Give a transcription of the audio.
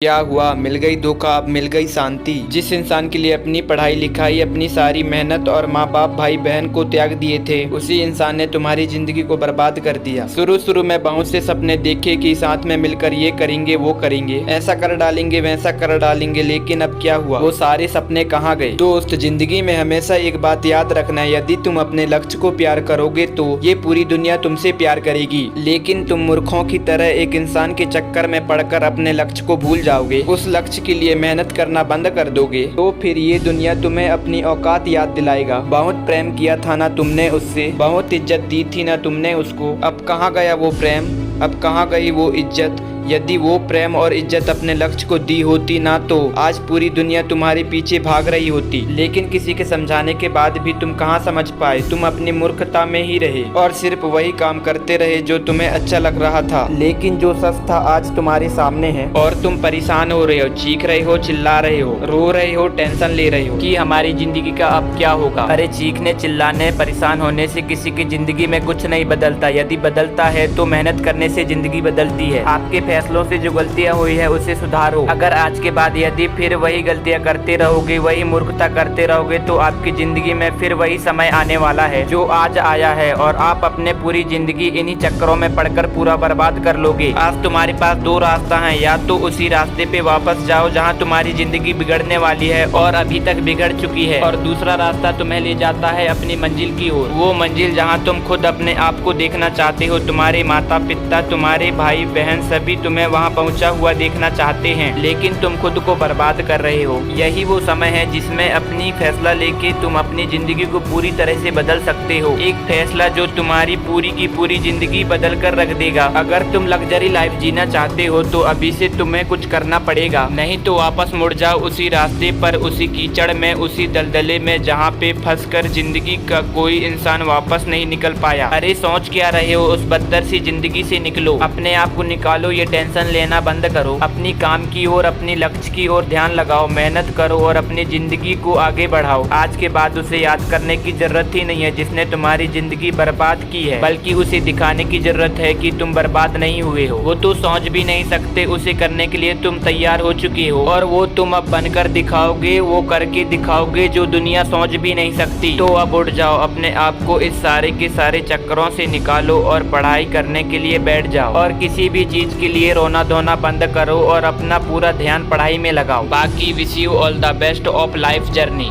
क्या हुआ? मिल गई धोखा, अब मिल गई शांति। जिस इंसान के लिए अपनी पढ़ाई लिखाई, अपनी सारी मेहनत और माँ बाप भाई बहन को त्याग दिए थे, उसी इंसान ने तुम्हारी जिंदगी को बर्बाद कर दिया। शुरू में बहुत से सपने देखे कि साथ में मिलकर ये करेंगे वो करेंगे, ऐसा कर डालेंगे वैसा कर डालेंगे, लेकिन अब क्या हुआ? वो सारे सपने कहाँ गए? दोस्त, जिंदगी में हमेशा एक बात याद रखना है, यदि तुम अपने लक्ष्य को प्यार करोगे तो ये पूरी दुनिया तुमसे प्यार करेगी। लेकिन तुम मूर्खों की तरह एक इंसान के चक्कर में पड़कर अपने लक्ष्य को भूल जाओगे, उस लक्ष्य के लिए मेहनत करना बंद कर दोगे, तो फिर ये दुनिया तुम्हें अपनी औकात याद दिलाएगा। बहुत प्रेम किया था ना तुमने उससे, बहुत इज्जत दी थी ना तुमने उसको, अब कहाँ गया वो प्रेम, अब कहाँ गई वो इज्जत? यदि वो प्रेम और इज्जत अपने लक्ष्य को दी होती ना, तो आज पूरी दुनिया तुम्हारे पीछे भाग रही होती। लेकिन किसी के समझाने के बाद भी तुम कहाँ समझ पाए, तुम अपनी मूर्खता में ही रहे और सिर्फ वही काम करते रहे जो तुम्हें अच्छा लग रहा था। लेकिन जो सच था आज तुम्हारे सामने है और तुम परेशान हो रहे हो, चीख रहे हो, चिल्ला रहे हो, रो रहे हो, टेंशन ले रहे हो कि हमारी जिंदगी का अब क्या होगा। अरे चीखने चिल्लाने परेशान होने से किसी की जिंदगी में कुछ नहीं बदलता। यदि बदलता है तो मेहनत करने से जिंदगी बदलती है। आपके फैसलों से जो गलतियां हुई है उसे सुधारो। अगर आज के बाद यदि फिर वही गलतियां करते रहोगे, वही मूर्खता करते रहोगे, तो आपकी जिंदगी में फिर वही समय आने वाला है जो आज आया है और आप अपने पूरी जिंदगी इन्हीं चक्करों में पड़कर पूरा बर्बाद कर लोगे। आज तुम्हारे पास दो रास्ता है, या तो उसी रास्ते पे वापस जाओ जहाँ तुम्हारी जिंदगी बिगड़ने वाली है और अभी तक बिगड़ चुकी है, और दूसरा रास्ता तुम्हें ले जाता है अपनी मंजिल की ओर। वो मंजिल जहाँ तुम खुद अपने आप को देखना चाहते हो, तुम्हारे माता पिता, तुम्हारे भाई बहन सभी तुम्हें वहाँ पहुँचा हुआ देखना चाहते हैं, लेकिन तुम खुद को बर्बाद कर रहे हो। यही वो समय है जिसमें अपनी फैसला लेके तुम अपनी जिंदगी को पूरी तरह से बदल सकते हो। एक फैसला जो तुम्हारी पूरी की पूरी जिंदगी बदल कर रख देगा। अगर तुम लग्जरी लाइफ जीना चाहते हो तो अभी से तुम्हें कुछ करना पड़ेगा, नहीं तो वापस मुड़ जाओ उसी रास्ते पर, उसी कीचड़ में, उसी दलदले में जहाँ पे फंसकर जिंदगी का कोई इंसान वापस नहीं निकल पाया। अरे सोच क्या रहे हो? उस बदतर सी जिंदगी से निकलो, अपने आप को निकालो, ये टेंशन लेना बंद करो, अपनी काम की ओर, अपनी लक्ष्य की ओर ध्यान लगाओ, मेहनत करो और अपनी जिंदगी को आगे बढ़ाओ। आज के बाद उसे याद करने की जरूरत ही नहीं है जिसने तुम्हारी जिंदगी बर्बाद की है, बल्कि उसे दिखाने की जरूरत है कि तुम बर्बाद नहीं हुए हो। वो तो सोच भी नहीं सकते, उसे करने के लिए तुम तैयार हो चुके हो और वो तुम अब बनकर दिखाओगे, वो करके दिखाओगे जो दुनिया सोच भी नहीं सकती। तो अब उठ जाओ, अपने आप को इस सारे के सारे चक्करों से निकालो और पढ़ाई करने के लिए बैठ जाओ और किसी भी चीज के लिए रोना धोना बंद करो और अपना पूरा ध्यान पढ़ाई में लगाओ। बाकी wish you all the best of life journey.